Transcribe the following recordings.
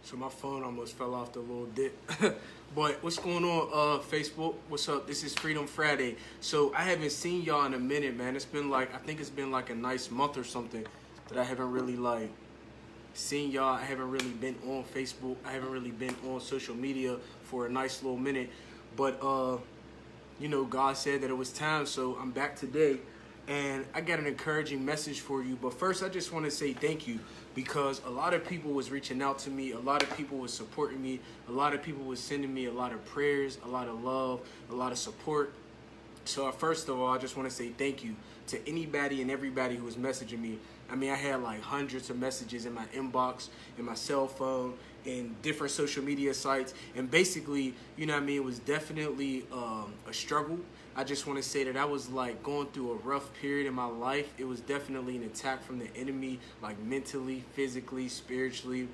So my phone almost fell off the little dip. But what's going on, Facebook? What's up? This is Freedom Friday. So I haven't seen y'all in a minute, man. It's been like, I think it's been like a nice month or something that I haven't really like seen y'all. I haven't really been on Facebook. I haven't really been on social media for a nice little minute. But you know, God said that it was time, so I'm back today. And I got an encouraging message for you. But first, I just want to say thank you, because a lot of people was reaching out to me. A lot of people was supporting me. A lot of people was sending me a lot of prayers, a lot of love, a lot of support. So first of all, I just want to say thank you to anybody and everybody who was messaging me. I mean, I had like hundreds of messages in my inbox, in my cell phone, in different social media sites. And basically, you know what I mean, it was definitely a struggle. I just want to say that I was like going through a rough period in my life. It was definitely an attack from the enemy, like mentally, physically, spiritually.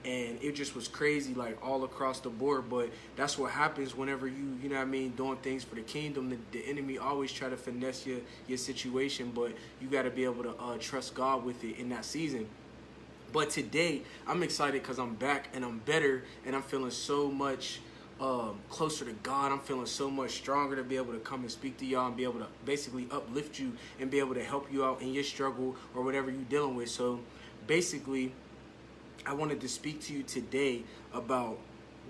And it just was crazy, like all across the board. But that's what happens whenever you know what I mean, doing things for the kingdom. The enemy always try to finesse your situation, but you got to be able to trust God with it in that season. But today, I'm excited because I'm back and I'm better and I'm feeling so much closer to God. I'm feeling so much stronger to be able to come and speak to y'all and be able to basically uplift you and be able to help you out in your struggle or whatever you're dealing with. So basically, I wanted to speak to you today about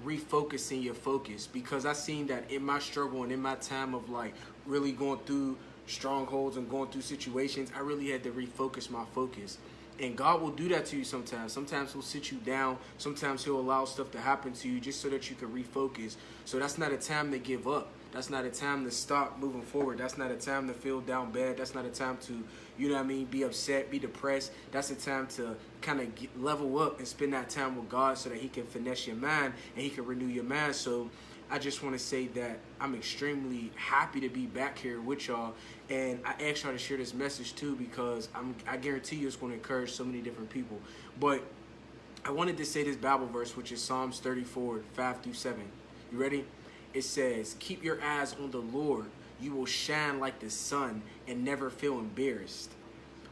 refocusing your focus, because I seen that in my struggle and in my time of like really going through strongholds and going through situations, I really had to refocus my focus. And God will do that to you sometimes. Sometimes he'll sit you down. Sometimes he'll allow stuff to happen to you just so that you can refocus. So that's not a time to give up. That's not a time to stop moving forward. That's not a time to feel down bad. That's not a time to, you know what I mean, be upset, be depressed. That's a time to kind of level up and spend that time with God so that he can finesse your mind and he can renew your mind. So I just want to say that I'm extremely happy to be back here with y'all. And I asked y'all to share this message too, because I guarantee you it's going to encourage so many different people. But I wanted to say this Bible verse, which is Psalms 34, 5-7. You ready? It says, "Keep your eyes on the Lord. You will shine like the sun and never feel embarrassed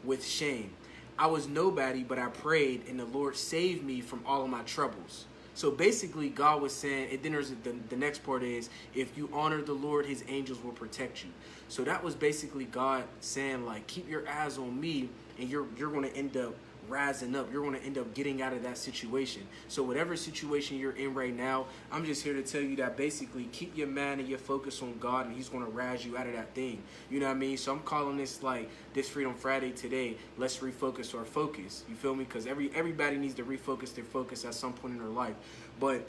with shame. I was nobody, but I prayed, and the Lord saved me from all of my troubles." So basically, God was saying, and then there's the next part is, if you honor the Lord, his angels will protect you. So that was basically God saying, like, keep your eyes on me, and you're going to end up rising up. You're going to end up getting out of that situation. So whatever situation you're in right now, I'm just here to tell you that basically keep your mind and your focus on God, and he's going to rise you out of that thing. You know what I mean? So I'm calling this like this Freedom Friday today. Let's refocus our focus. You feel me? Because everybody needs to refocus their focus at some point in their life. But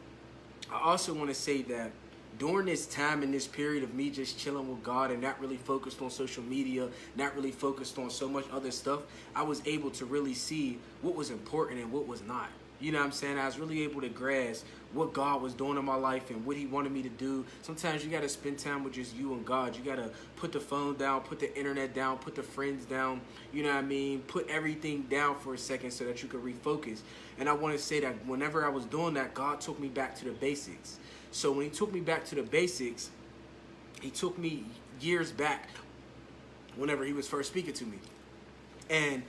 I also want to say that during this time in this period of me just chilling with God and not really focused on social media, not really focused on so much other stuff, I was able to really see what was important and what was not. You know what I'm saying? I was really able to grasp what God was doing in my life and what he wanted me to do. Sometimes you got to spend time with just you and God. You got to put the phone down, put the internet down, put the friends down. You know what I mean? Put everything down for a second so that you can refocus. And I want to say that whenever I was doing that, God took me back to the basics. So when he took me back to the basics, he took me years back whenever he was first speaking to me. And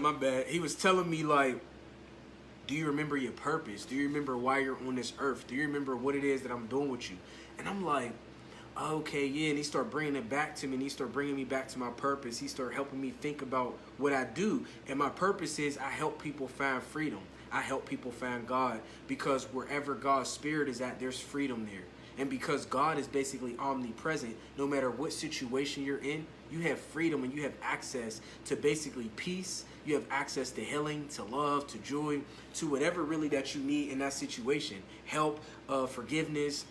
my bad, he was telling me like, do you remember your purpose? Do you remember why you're on this earth? Do you remember what it is that I'm doing with you? And I'm like, okay, yeah. And he started bringing it back to me, and he started bringing me back to my purpose. He started helping me think about what I do. And my purpose is I help people find freedom. I help people find God, because wherever God's spirit is at, there's freedom there. And because God is basically omnipresent, no matter what situation you're in, you have freedom and you have access to basically peace. You have access to healing, to love, to joy, to whatever really that you need in that situation. Help, forgiveness,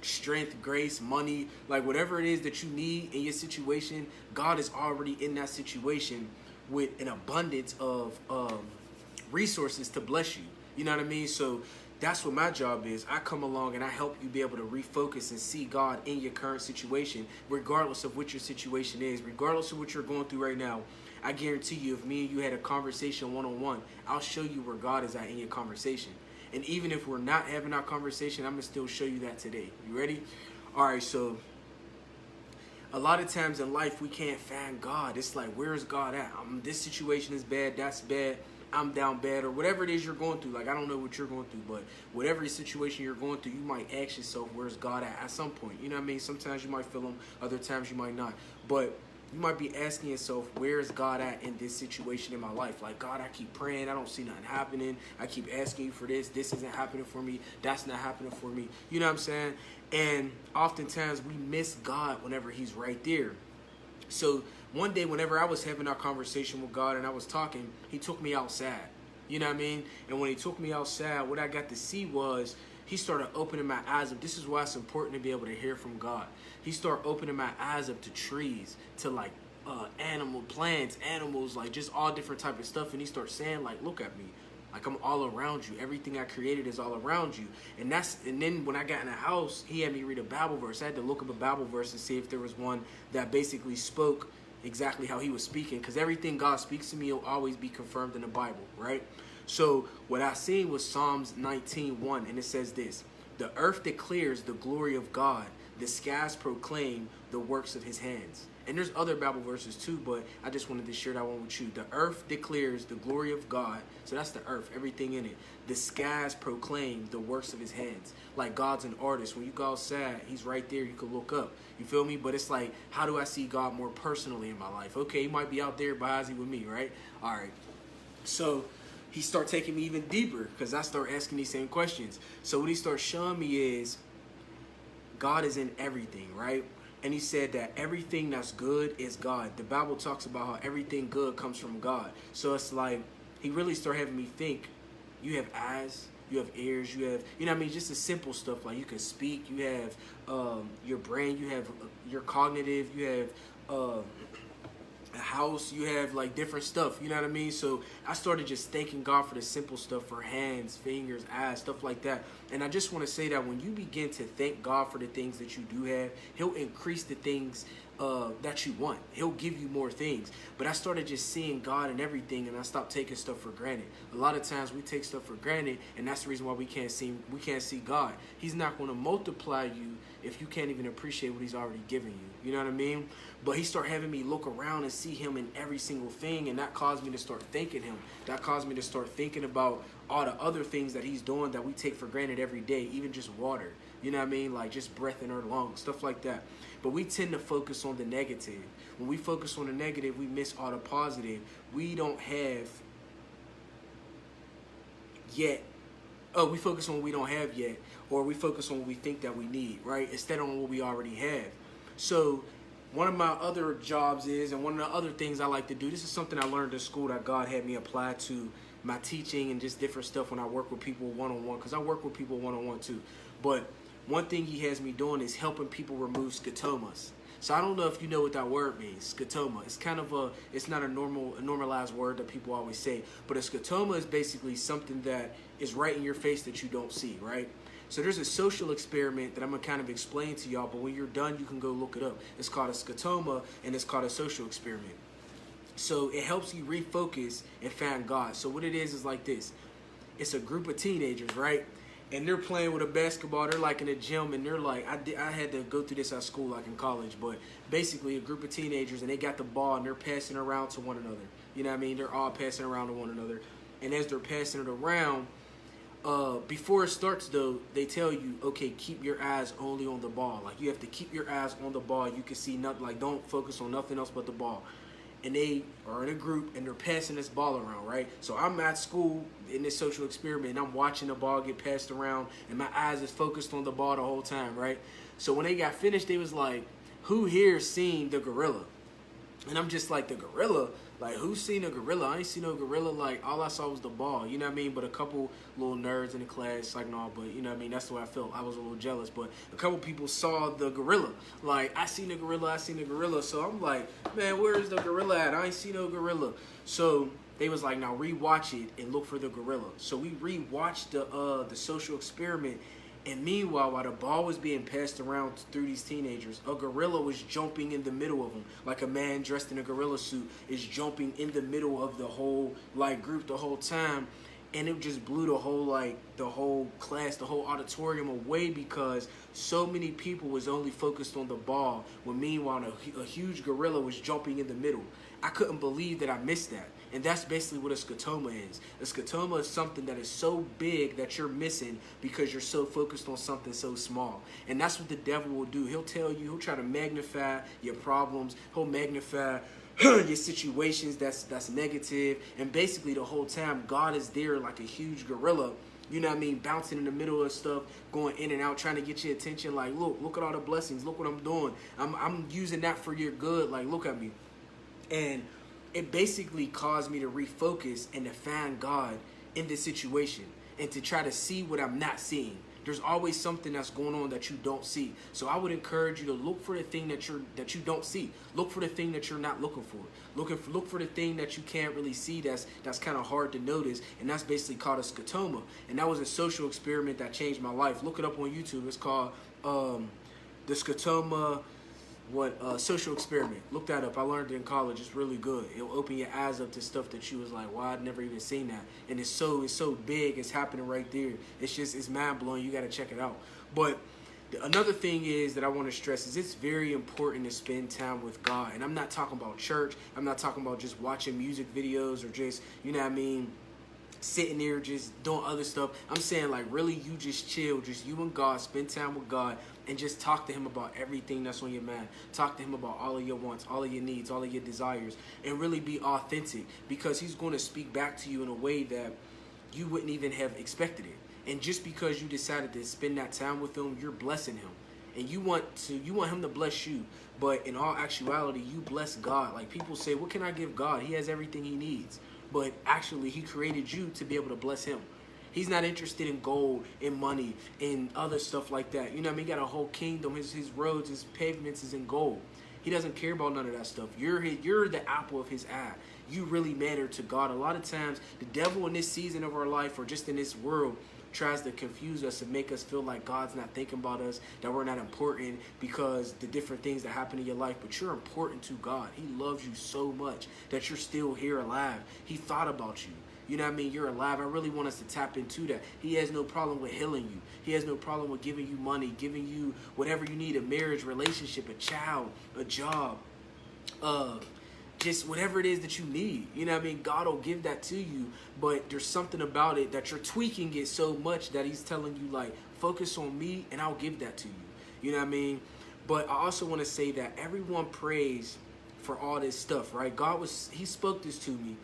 strength, grace, money, like whatever it is that you need in your situation, God is already in that situation with an abundance of resources to bless you. You know what I mean? So that's what my job is. I come along and I help you be able to refocus and see God in your current situation, regardless of what your situation is, regardless of what you're going through right now. I guarantee you, if me and you had a conversation one-on-one, I'll show you where God is at in your conversation. And even if we're not having our conversation, I'm going to still show you that today. You ready? All right, so a lot of times in life, we can't find God. It's like, where is God at? This situation is bad, that's bad. I'm down bad, or whatever it is you're going through. Like, I don't know what you're going through, but whatever situation you're going through, you might ask yourself, where's God at some point? You know what I mean? Sometimes you might feel him, other times you might not. But you might be asking yourself, where is God at in this situation in my life? Like, God, I keep praying, I don't see nothing happening. I keep asking you for this isn't happening for me, that's not happening for me. You know what I'm saying? And oftentimes we miss God whenever he's right there. So one day, whenever I was having our conversation with God and I was talking, he took me outside. You know what I mean? And when he took me outside, what I got to see was he started opening my eyes up. This is why it's important to be able to hear from God. He started opening my eyes up to trees, to like plants, animals, like just all different type of stuff. And he started saying, like, look at me. Like, I'm all around you. Everything I created is all around you. And then when I got in the house, he had me read a Bible verse. I had to look up a Bible verse to see if there was one that basically spoke exactly how he was speaking. Because everything God speaks to me will always be confirmed in the Bible, right? So what I seen was Psalms 19:1, and it says this: the earth declares the glory of God. The skies proclaim the works of his hands. And there's other Bible verses too, but I just wanted to share that one with you. The earth declares the glory of God. So that's the earth, everything in it. The skies proclaim the works of his hands. Like, God's an artist. When you go outside, he's right there. You can look up. You feel me? But it's like, how do I see God more personally in my life? Okay, he might be out there, but how's he with me, right? All right. So he started taking me even deeper because I start asking these same questions. So what he starts showing me is God is in everything, right? And he said that everything that's good is God. The Bible talks about how everything good comes from God. So it's like, he really started having me think, you have eyes, you have ears, you have, you know what I mean, just the simple stuff. Like, you can speak, you have your brain, you have your cognitive, you have a house, you have like different stuff, you know what I mean? So I started just thanking God for the simple stuff, for hands, fingers, eyes, stuff like that. And I just want to say that when you begin to thank God for the things that you do have, he'll increase the things that you want. He'll give you more things. But I started just seeing God in everything, and I stopped taking stuff for granted. A lot of times we take stuff for granted, and that's the reason why we can't see God. He's not going to multiply you if you can't even appreciate what he's already given you. You know what I mean? But he started having me look around and see him in every single thing, and that caused me to start thanking him. That caused me to start thinking about all the other things that he's doing that we take for granted every day, even just water. You know what I mean? Like just breath in our lungs, stuff like that. But we tend to focus on the negative. When we focus on the negative, we miss all the positive. We don't have yet. Oh, we focus on what we don't have yet, or we focus on what we think that we need, right? Instead of on what we already have. So one of my other jobs is, and one of the other things I like to do, this is something I learned in school that God had me apply to my teaching and just different stuff when I work with people one-on-one, because I work with people one-on-one too. But one thing he has me doing is helping people remove scotomas. So I don't know if you know what that word means, scotoma. It's kind of it's not a normalized word that people always say, but a scotoma is basically something that is right in your face that you don't see, right? So there's a social experiment that I'm going to kind of explain to y'all, but when you're done, you can go look it up. It's called a scotoma, and it's called a social experiment. So it helps you refocus and find God. So what it is like this. It's a group of teenagers, right? And they're playing with a basketball. They're like in a gym, and they're like, I had to go through this at school, like in college, but basically a group of teenagers, and they got the ball, and they're passing around to one another. You know what I mean? They're all passing around to one another. And as they're passing it around, before it starts though, they tell you, okay, keep your eyes only on the ball. Like, you have to keep your eyes on the ball. You can see nothing, like, don't focus on nothing else but the ball. And they are in a group, and they're passing this ball around, right? So I'm at school in this social experiment, and I'm watching the ball get passed around, and my eyes is focused on the ball the whole time, right? So when they got finished, they was like, who here seen the gorilla? And I'm just like, the gorilla? Like, who's seen a gorilla? I ain't seen no gorilla. Like, all I saw was the ball, you know what I mean? But a couple little nerds in the class, like, no, but, you know what I mean? That's the way I felt. I was a little jealous. But a couple people saw the gorilla. Like, I seen the gorilla. So I'm like, man, where's the gorilla at? I ain't seen no gorilla. So they was like, now rewatch it and look for the gorilla. So we rewatched the social experiment. And meanwhile, while the ball was being passed around through these teenagers, a gorilla was jumping in the middle of them. Like a man dressed in a gorilla suit is jumping in the middle of the whole like group the whole time. And it just blew the whole class, the whole auditorium away, because so many people was only focused on the ball, when meanwhile a huge gorilla was jumping in the middle. I couldn't believe that I missed that. And that's basically what a scotoma is. A scotoma is something that is so big that you're missing because you're so focused on something so small. And that's what the devil will do. He'll tell you, he'll try to magnify your problems. He'll magnify your situations that's negative. And basically the whole time, God is there like a huge gorilla, you know what I mean, bouncing in the middle of stuff, going in and out, trying to get your attention. Like, look at all the blessings. Look what I'm doing. I'm using that for your good. Like, look at me. And it basically caused me to refocus and to find God in this situation and to try to see what I'm not seeing. There's always something that's going on that you don't see. So I would encourage you to look for the thing that you don't see. Look for the thing that you're not looking for. Look for the thing that you can't really see that's kind of hard to notice, and that's basically called a scotoma. And that was a social experiment that changed my life. Look it up on YouTube. It's called the scotoma social experiment. Look that up. I learned it in college. It's really good. It'll open your eyes up to stuff that you was like, wow, I'd never even seen that. And it's so big. It's happening right there. It's mind blowing. You got to check it out. But another thing is that I want to stress is it's very important to spend time with God. And I'm not talking about church. I'm not talking about just watching music videos or just, you know what I mean, sitting there just doing other stuff. I'm saying like really you just chill, just you and God, spend time with God and just talk to him about everything that's on your mind. Talk to him about all of your wants, all of your needs, all of your desires, and really be authentic, because he's going to speak back to you in a way that you wouldn't even have expected it. And just because you decided to spend that time with him, you're blessing him. And you want him to bless you, but in all actuality, you bless God. Like people say, what can I give God? He has everything he needs. But actually, he created you to be able to bless him. He's not interested in gold, in money, in other stuff like that. You know what I mean? He got a whole kingdom. His roads, his pavements is in gold. He doesn't care about none of that stuff. You're the apple of his eye. You really matter to God. A lot of times, the devil in this season of our life or just in this world tries to confuse us and make us feel like God's not thinking about us, that we're not important because the different things that happen in your life. But you're important to God. He loves you so much that you're still here alive. He thought about you. You know what I mean? You're alive. I really want us to tap into that. He has no problem with healing you. He has no problem with giving you money, giving you whatever you need, a marriage, relationship, a child, a job, just whatever it is that you need. You know what I mean? God will give that to you, but there's something about it that you're tweaking it so much that he's telling you, like, focus on me and I'll give that to you. You know what I mean? But I also want to say that everyone prays for all this stuff, right? He spoke this to me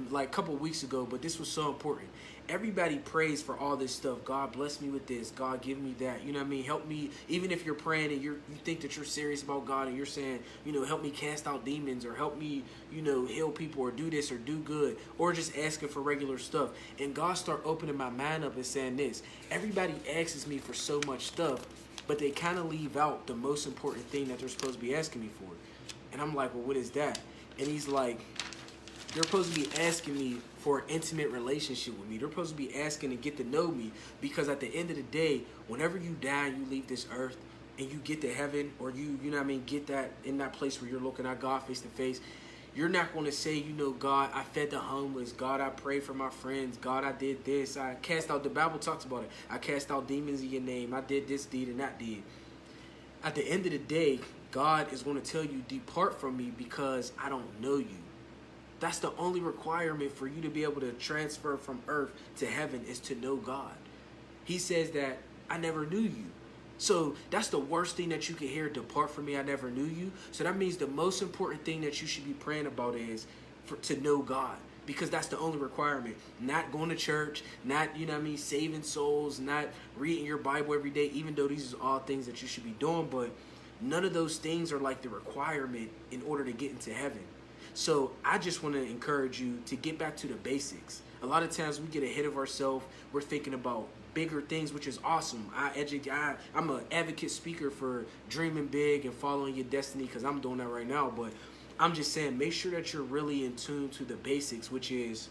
like a couple of weeks ago, but this was so important. Everybody prays for all this stuff. God bless me with this. God give me that. You know what I mean? Help me. Even if you're praying and you think that you're serious about God and you're saying, you know, help me cast out demons or help me, you know, heal people or do this or do good, or just asking for regular stuff. And God start opening my mind up and saying this. Everybody asks me for so much stuff, but they kind of leave out the most important thing that they're supposed to be asking me for. And I'm like, well, what is that? And he's like, they're supposed to be asking me for an intimate relationship with me. They're supposed to be asking to get to know me, because at the end of the day, whenever you die and you leave this earth and you get to heaven, or you know what I mean, get that in that place where you're looking at God face to face, you're not going to say, you know, God, I fed the homeless. God, I prayed for my friends. God, I did this. I cast out, the Bible talks about it. I cast out demons in your name. I did this deed and that deed. At the end of the day, God is going to tell you, depart from me because I don't know you. That's the only requirement for you to be able to transfer from earth to heaven, is to know God. He says that I never knew you. So that's the worst thing that you can hear, depart from me, I never knew you. So that means the most important thing that you should be praying about is to know God, because that's the only requirement. Not going to church, not, you know what I mean, saving souls, not reading your Bible every day, even though these are all things that you should be doing, but none of those things are like the requirement in order to get into heaven. So I just want to encourage you to get back to the basics. A lot of times we get ahead of ourselves. We're thinking about bigger things, which is awesome. I'm an advocate speaker for dreaming big and following your destiny, because I'm doing that right now. But I'm just saying, make sure that you're really in tune to the basics, which is,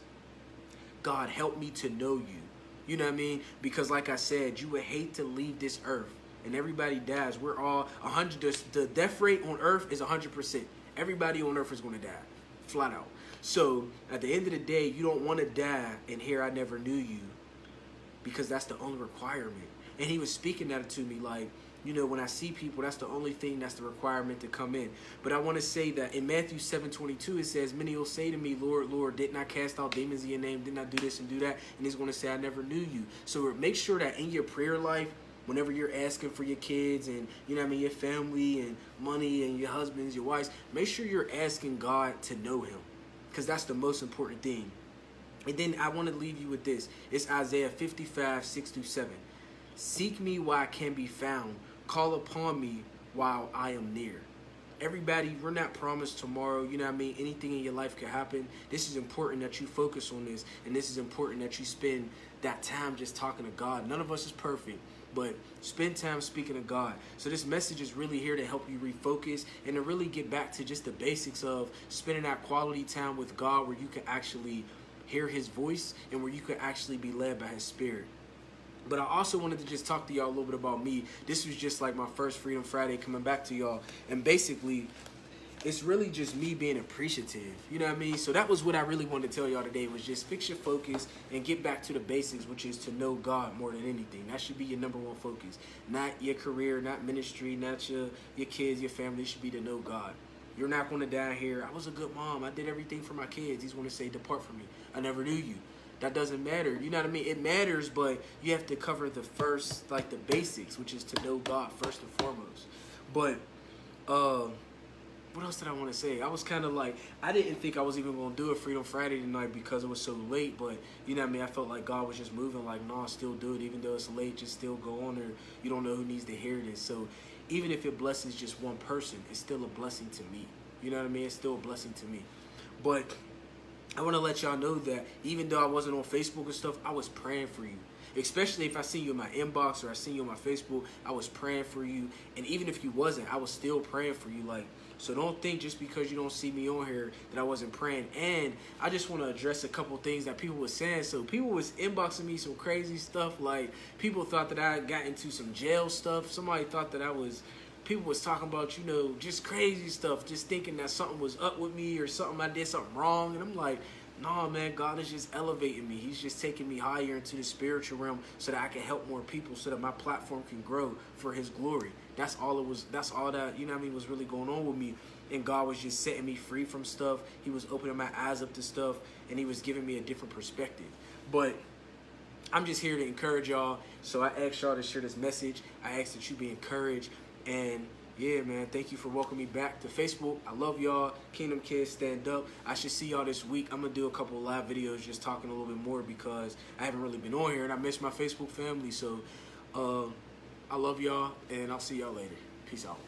God, help me to know you. You know what I mean? Because like I said, you would hate to leave this earth and everybody dies. We're all 100. The death rate on earth is 100%. Everybody on earth is going to die, flat out. So at the end of the day, you don't want to die and hear I never knew you, because that's the only requirement. And he was speaking that to me, like, when I see people, that's the only thing that's the requirement to come in. But I want to say that in Matthew 7:22, it says, many will say to me, Lord, Lord, didn't I cast out demons in your name? Didn't I do this and do that? And he's going to say, I never knew you. So make sure that in your prayer life, whenever you're asking for your kids and, your family and money and your husbands, your wives, make sure you're asking God to know him, because that's the most important thing. And then I want to leave you with this. It's Isaiah 55:6-7. Seek me while I can be found. Call upon me while I am near. Everybody, we're not promised tomorrow. Anything in your life could happen. This is important that you focus on this. And this is important that you spend that time just talking to God. None of us is perfect, but spend time speaking to God. So this message is really here to help you refocus and to really get back to just the basics of spending that quality time with God, where you can actually hear his voice and where you can actually be led by his spirit. But I also wanted to just talk to y'all a little bit about me. This was just like my first Freedom Friday coming back to y'all. And basically, it's really just me being appreciative. So that was what I really wanted to tell y'all today, was just fix your focus and get back to the basics, which is to know God more than anything. That should be your number one focus. Not your career, not ministry, not your kids, your family. It should be to know God. You're not going to die here, I was a good mom, I did everything for my kids. He's going to say, depart from me, I never knew you. That doesn't matter. You know what I mean? It matters, but you have to cover the first, like the basics, which is to know God first and foremost. But what else did I want to say? I was kind of like, I didn't think I was even going to do a Freedom Friday tonight because it was so late, but I felt like God was just moving, like, no, still do it. Even though it's late, just still go on there. You don't know who needs to hear this. So even if it blesses just one person, it's still a blessing to me. You know what I mean? It's still a blessing to me. But I want to let y'all know that even though I wasn't on Facebook and stuff, I was praying for you. Especially if I see you in my inbox or I see you on my Facebook, I was praying for you. And even if you wasn't, I was still praying for you. So don't think just because you don't see me on here that I wasn't praying. And I just want to address a couple things that people were saying. So people was inboxing me some crazy stuff. Like, people thought that I got into some jail stuff. Somebody thought that people was talking about, just crazy stuff, just thinking that something was up with me or something, I did something wrong. And I'm like, nah, man, God is just elevating me. He's just taking me higher into the spiritual realm so that I can help more people, so that my platform can grow for his glory. That's all it was. That's all that, was really going on with me. And God was just setting me free from stuff. He was opening my eyes up to stuff, and he was giving me a different perspective. But I'm just here to encourage y'all. So I asked y'all to share this message. I asked that you be encouraged. And yeah, man, thank you for welcoming me back to Facebook. I love y'all. Kingdom Kids, stand up. I should see y'all this week. I'm going to do a couple of live videos just talking a little bit more, because I haven't really been on here and I miss my Facebook family. So I love y'all, and I'll see y'all later. Peace out.